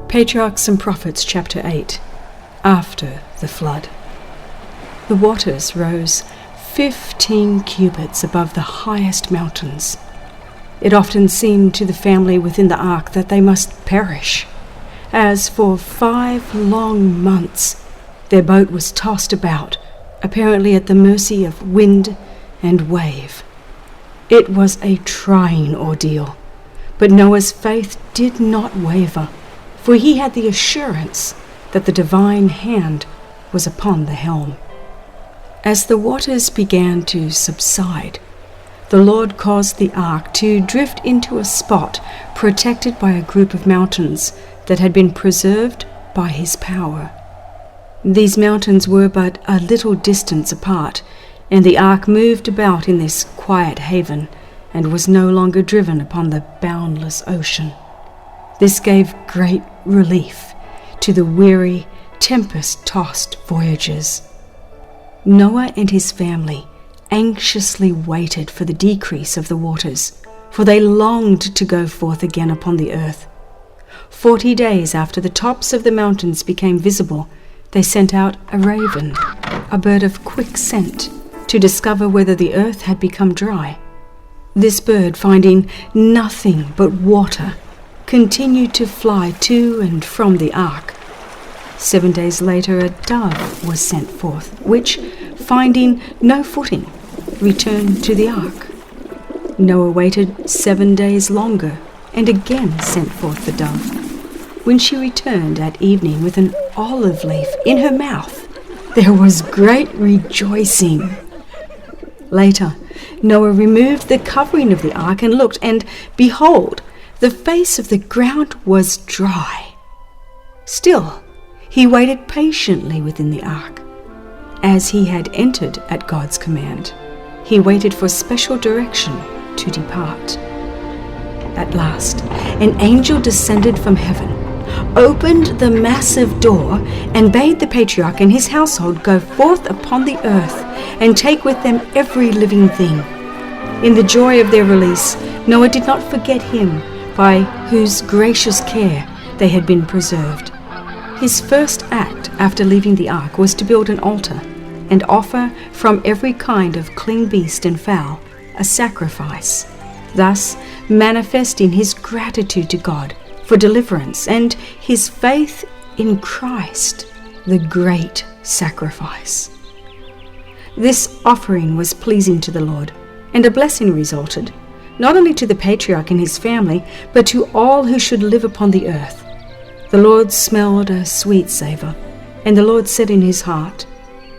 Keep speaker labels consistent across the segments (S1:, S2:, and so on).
S1: Patriarchs and Prophets, chapter 8. After the flood. The waters rose 15 cubits above the highest mountains. It often seemed to the family within the ark that they must perish, as for 5 long months their boat was tossed about, apparently at the mercy of wind and wave. It was a trying ordeal, but Noah's faith did not waver, for he had the assurance that the divine hand was upon the helm. As the waters began to subside, the Lord caused the ark to drift into a spot protected by a group of mountains that had been preserved by his power. These mountains were but a little distance apart, and the ark moved about in this quiet haven and was no longer driven upon the boundless ocean. This gave great relief to the weary, tempest-tossed voyagers. Noah and his family anxiously waited for the decrease of the waters, for they longed to go forth again upon the earth. 40 days after the tops of the mountains became visible, they sent out a raven, a bird of quick scent, to discover whether the earth had become dry. This bird, finding nothing but water, continued to fly to and from the ark. 7 days later, a dove was sent forth, which, finding no footing, returned to the ark. Noah waited 7 days longer and again sent forth the dove. When she returned at evening with an olive leaf in her mouth, there was great rejoicing. Later, Noah removed the covering of the ark and looked, and behold, the face of the ground was dry. Still, he waited patiently within the ark. As he had entered at God's command, he waited for special direction to depart. At last, an angel descended from heaven, opened the massive door, and bade the patriarch and his household go forth upon the earth and take with them every living thing. In the joy of their release, Noah did not forget him by whose gracious care they had been preserved. His first act after leaving the ark was to build an altar and offer from every kind of clean beast and fowl a sacrifice, thus manifesting his gratitude to God for deliverance and his faith in Christ, the great sacrifice. This offering was pleasing to the Lord, and a blessing resulted, not only to the patriarch and his family, but to all who should live upon the earth. The Lord smelled a sweet savour, and the Lord said in his heart,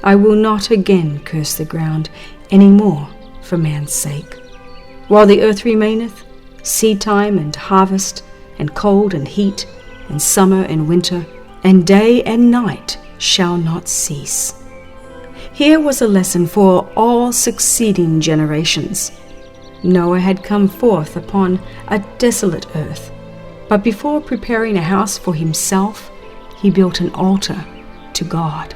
S1: I will not again curse the ground any more for man's sake. While the earth remaineth, seed time and harvest, and cold and heat, and summer and winter, and day and night shall not cease. Here was a lesson for all succeeding generations. Noah had come forth upon a desolate earth, but before preparing a house for himself, he built an altar to God.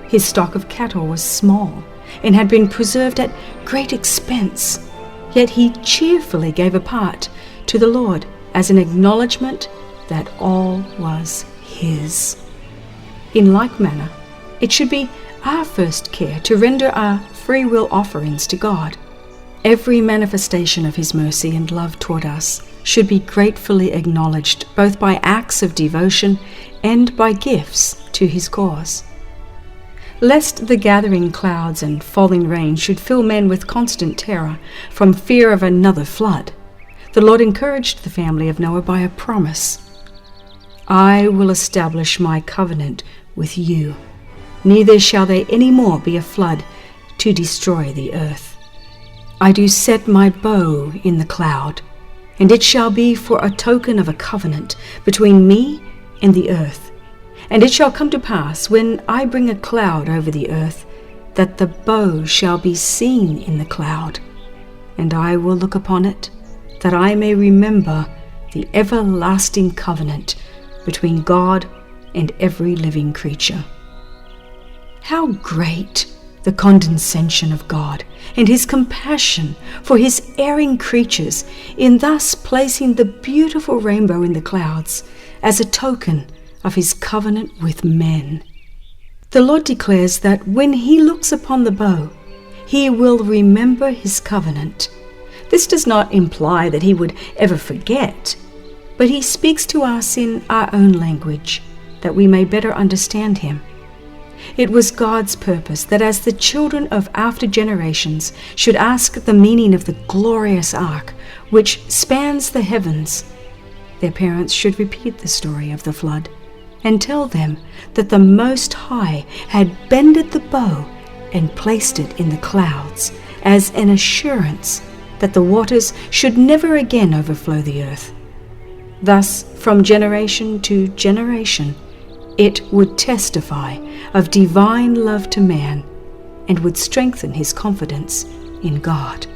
S1: His stock of cattle was small and had been preserved at great expense, yet he cheerfully gave a part to the Lord as an acknowledgement that all was his. In like manner, it should be our first care to render our free will offerings to God. Every manifestation of his mercy and love toward us should be gratefully acknowledged both by acts of devotion and by gifts to his cause. Lest the gathering clouds and falling rain should fill men with constant terror from fear of another flood, the Lord encouraged the family of Noah by a promise. I will establish my covenant with you, neither shall there any more be a flood to destroy the earth. I do set my bow in the cloud, and it shall be for a token of a covenant between me and the earth. And it shall come to pass, when I bring a cloud over the earth, that the bow shall be seen in the cloud, and I will look upon it, that I may remember the everlasting covenant between God and every living creature. How great the condescension of God and his compassion for his erring creatures in thus placing the beautiful rainbow in the clouds as a token of his covenant with men. The Lord declares that when he looks upon the bow, he will remember his covenant. This does not imply that he would ever forget, but he speaks to us in our own language, that we may better understand him. It was God's purpose that as the children of after generations should ask the meaning of the glorious ark, which spans the heavens, their parents should repeat the story of the flood and tell them that the Most High had bended the bow and placed it in the clouds as an assurance that the waters should never again overflow the earth. Thus, from generation to generation, it would testify of divine love to man and would strengthen his confidence in God.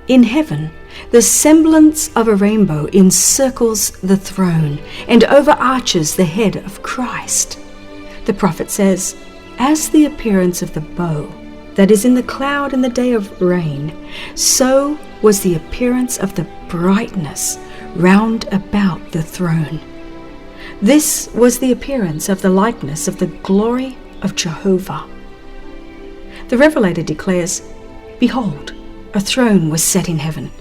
S1: In heaven, the semblance of a rainbow encircles the throne and overarches the head of Christ. The prophet says, "As the appearance of the bow that is in the cloud in the day of rain, so was the appearance of the brightness round about the throne." This was the appearance of the likeness of the glory of Jehovah. The Revelator declares, "Behold, a throne was set in heaven,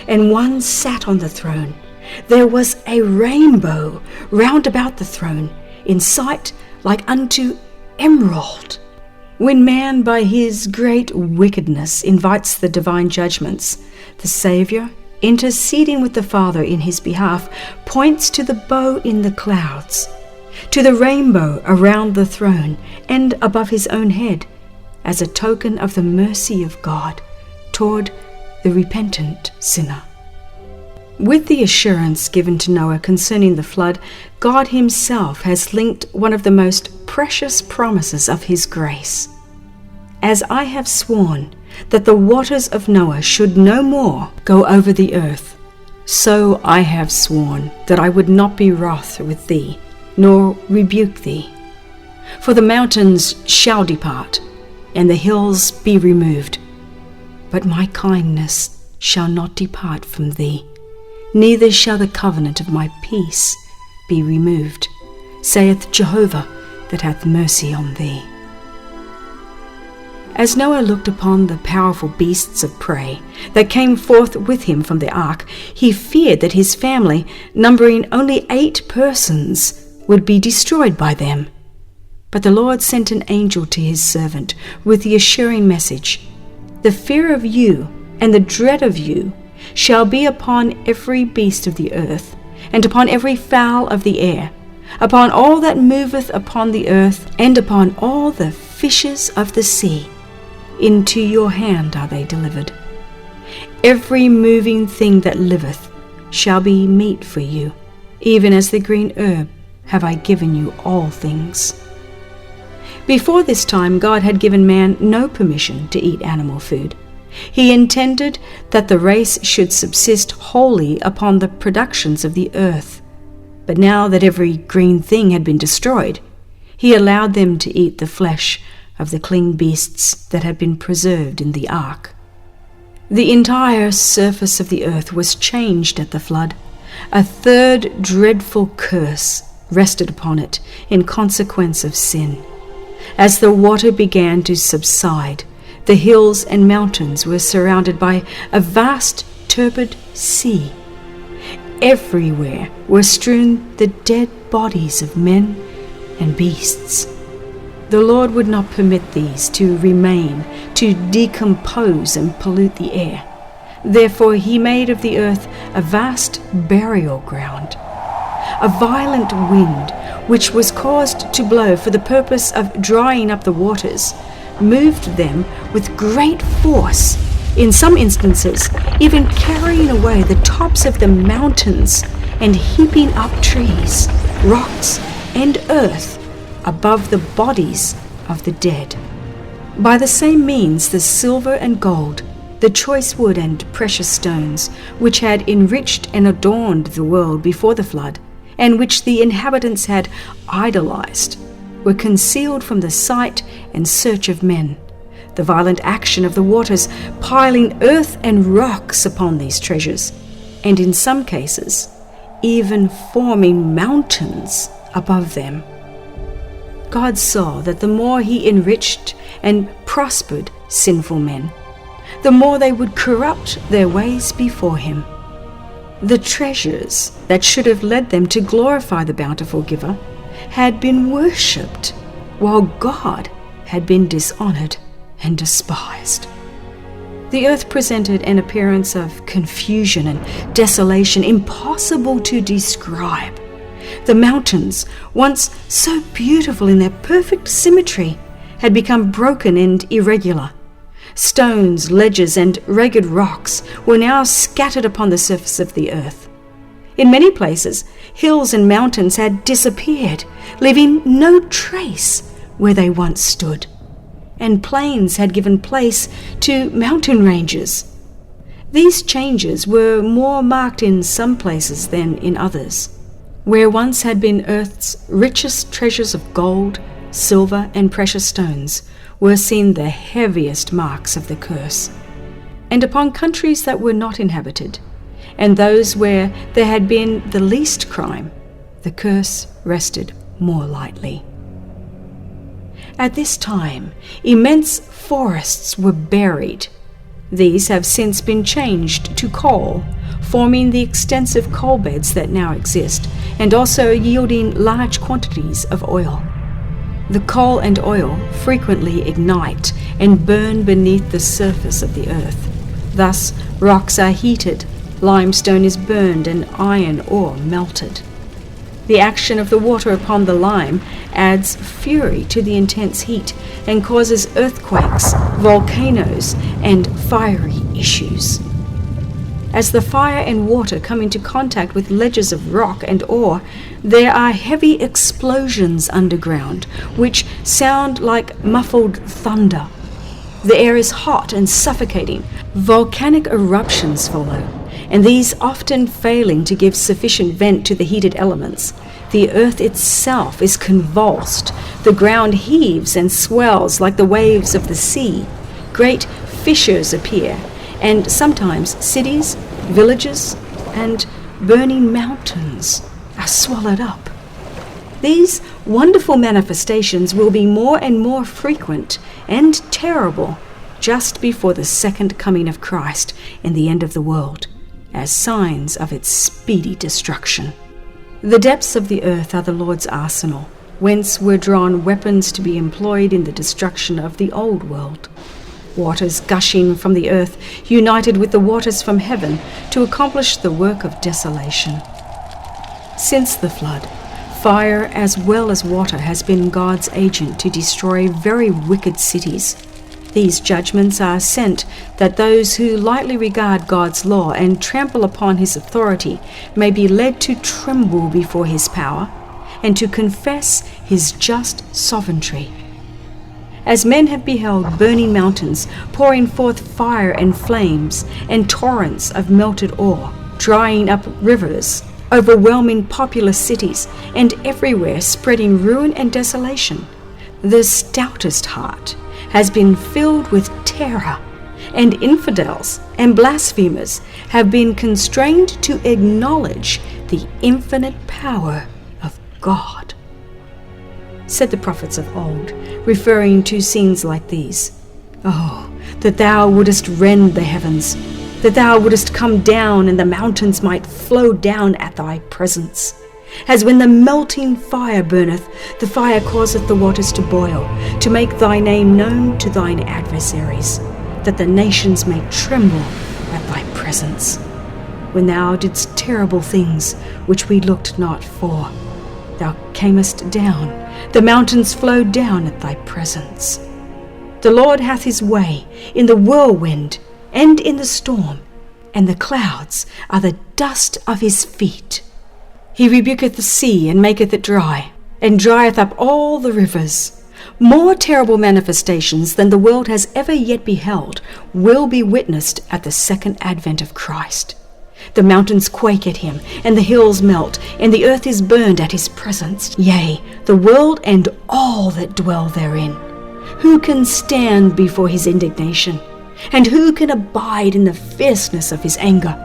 S1: and one sat on the throne. There was a rainbow round about the throne, in sight like unto emerald." When man by his great wickedness invites the divine judgments, the Saviour, interceding with the Father in his behalf, points to the bow in the clouds, to the rainbow around the throne and above his own head, as a token of the mercy of God toward the repentant sinner. With the assurance given to Noah concerning the flood, God himself has linked one of the most precious promises of his grace. "As I have sworn that the waters of Noah should no more go over the earth, so I have sworn that I would not be wroth with thee, nor rebuke thee. For the mountains shall depart, and the hills be removed, but my kindness shall not depart from thee, neither shall the covenant of my peace be removed, saith Jehovah that hath mercy on thee." As Noah looked upon the powerful beasts of prey that came forth with him from the ark, he feared that his family, numbering only 8 persons, would be destroyed by them. But the Lord sent an angel to his servant with the assuring message, "The fear of you and the dread of you shall be upon every beast of the earth, and upon every fowl of the air, upon all that moveth upon the earth, and upon all the fishes of the sea. Into your hand are they delivered. Every moving thing that liveth shall be meat for you, even as the green herb have I given you all things." Before this time, God had given man no permission to eat animal food. He intended that the race should subsist wholly upon the productions of the earth. But now that every green thing had been destroyed, he allowed them to eat the flesh of the clean beasts that had been preserved in the ark. The entire surface of the earth was changed at the flood. A third dreadful curse rested upon it in consequence of sin. As the water began to subside, the hills and mountains were surrounded by a vast turbid sea. Everywhere were strewn the dead bodies of men and beasts. The Lord would not permit these to remain, to decompose and pollute the air. Therefore he made of the earth a vast burial ground. A violent wind, which was caused to blow for the purpose of drying up the waters, moved them with great force, in some instances even carrying away the tops of the mountains and heaping up trees, rocks, and earth above the bodies of the dead. By the same means the silver and gold, the choice wood and precious stones, which had enriched and adorned the world before the flood, and which the inhabitants had idolized, were concealed from the sight and search of men. the violent action of the waters piling earth and rocks upon these treasures, and in some cases, even forming mountains above them. God saw that the more he enriched and prospered sinful men, the more they would corrupt their ways before him. The treasures that should have led them to glorify the bountiful giver had been worshipped, while God had been dishonored and despised. The earth presented an appearance of confusion and desolation impossible to describe. The mountains, once so beautiful in their perfect symmetry, had become broken and irregular. Stones, ledges, and ragged rocks were now scattered upon the surface of the earth. In many places, hills and mountains had disappeared, leaving no trace where they once stood, and plains had given place to mountain ranges. These changes were more marked in some places than in others. Where once had been earth's richest treasures of gold, silver, and precious stones, were seen the heaviest marks of the curse. And upon countries that were not inhabited, and those where there had been the least crime, the curse rested more lightly. At this time, immense forests were buried. These have since been changed to coal, forming the extensive coal beds that now exist, and also yielding large quantities of oil. The coal and oil frequently ignite and burn beneath the surface of the earth. Thus, rocks are heated, limestone is burned, and iron ore melted. The action of the water upon the lime adds fury to the intense heat and causes earthquakes, volcanoes, and fiery issues. As the fire and water come into contact with ledges of rock and ore, there are heavy explosions underground, which sound like muffled thunder. The air is hot and suffocating. Volcanic eruptions follow, and these often failing to give sufficient vent to the heated elements, the earth itself is convulsed. The ground heaves and swells like the waves of the sea. Great fissures appear, and sometimes cities, villages, and burning mountains are swallowed up. These wonderful manifestations will be more and more frequent and terrible just before the second coming of Christ and the end of the world, as signs of its speedy destruction. The depths of the earth are the Lord's arsenal, whence were drawn weapons to be employed in the destruction of the old world. Waters gushing from the earth united with the waters from heaven to accomplish the work of desolation. Since the flood, fire as well as water has been God's agent to destroy very wicked cities. These judgments are sent that those who lightly regard God's law and trample upon his authority may be led to tremble before his power and to confess his just sovereignty. As men have beheld burning mountains pouring forth fire and flames, and torrents of melted ore, drying up rivers, overwhelming populous cities, and everywhere spreading ruin and desolation, the stoutest heart has been filled with terror, and infidels and blasphemers have been constrained to acknowledge the infinite power of God. Said the prophets of old, referring to scenes like these, "Oh, that thou wouldest rend the heavens, that thou wouldest come down, and the mountains might flow down at thy presence. As when the melting fire burneth, the fire causeth the waters to boil, to make thy name known to thine adversaries, that the nations may tremble at thy presence. When thou didst terrible things which we looked not for, thou camest down, the mountains flowed down at thy presence. The Lord hath his way in the whirlwind and in the storm, and the clouds are the dust of his feet. He rebuketh the sea and maketh it dry, and drieth up all the rivers. More terrible manifestations than the world has ever yet beheld will be witnessed at the second advent of Christ. The mountains quake at him, and the hills melt, and the earth is burned at his presence, yea, the world and all that dwell therein. Who can stand before his indignation? And who can abide in the fierceness of his anger?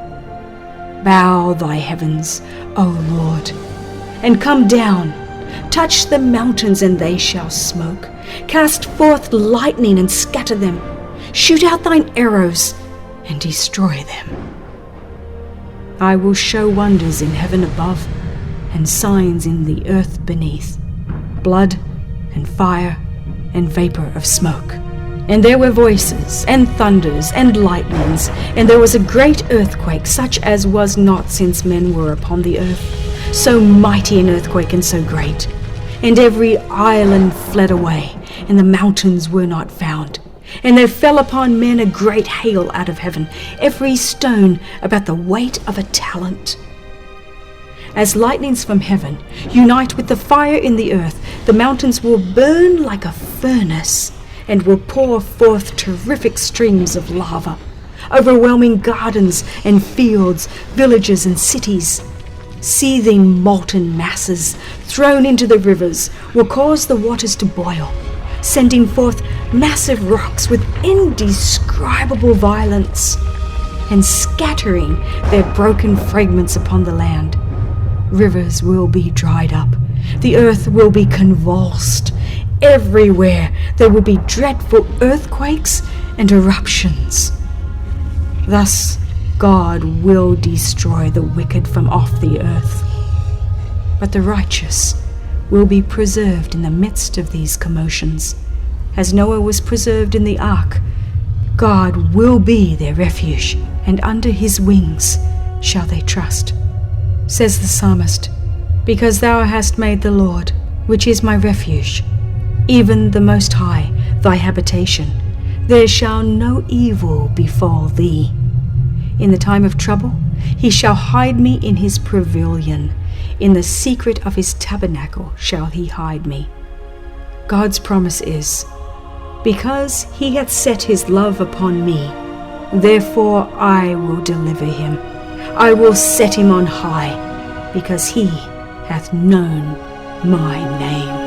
S1: Bow thy heavens, O Lord, and come down. Touch the mountains, and they shall smoke. Cast forth lightning, and scatter them. Shoot out thine arrows, and destroy them. I will show wonders in heaven above, and signs in the earth beneath, blood and fire and vapor of smoke. And there were voices, and thunders, and lightnings, and there was a great earthquake, such as was not since men were upon the earth, so mighty an earthquake and so great. And every island fled away, and the mountains were not found. And there fell upon men a great hail out of heaven, every stone about the weight of a talent. As lightnings from heaven unite with the fire in the earth, the mountains will burn like a furnace, and will pour forth terrific streams of lava, overwhelming gardens and fields, villages and cities. Seething molten masses thrown into the rivers will cause the waters to boil, sending forth massive rocks with indescribable violence, and scattering their broken fragments upon the land. Rivers will be dried up, the earth will be convulsed. Everywhere there will be dreadful earthquakes and eruptions. Thus God will destroy the wicked from off the earth, but the righteous will be preserved in the midst of these commotions. As Noah was preserved in the ark, God will be their refuge, and under his wings shall they trust. Says the psalmist, because thou hast made the Lord, which is my refuge, even the Most High, thy habitation, there shall no evil befall thee. In the time of trouble he shall hide me in his pavilion. In the secret of his tabernacle shall he hide me. God's promise is, because he hath set his love upon me, therefore I will deliver him. I will set him on high, because he hath known my name.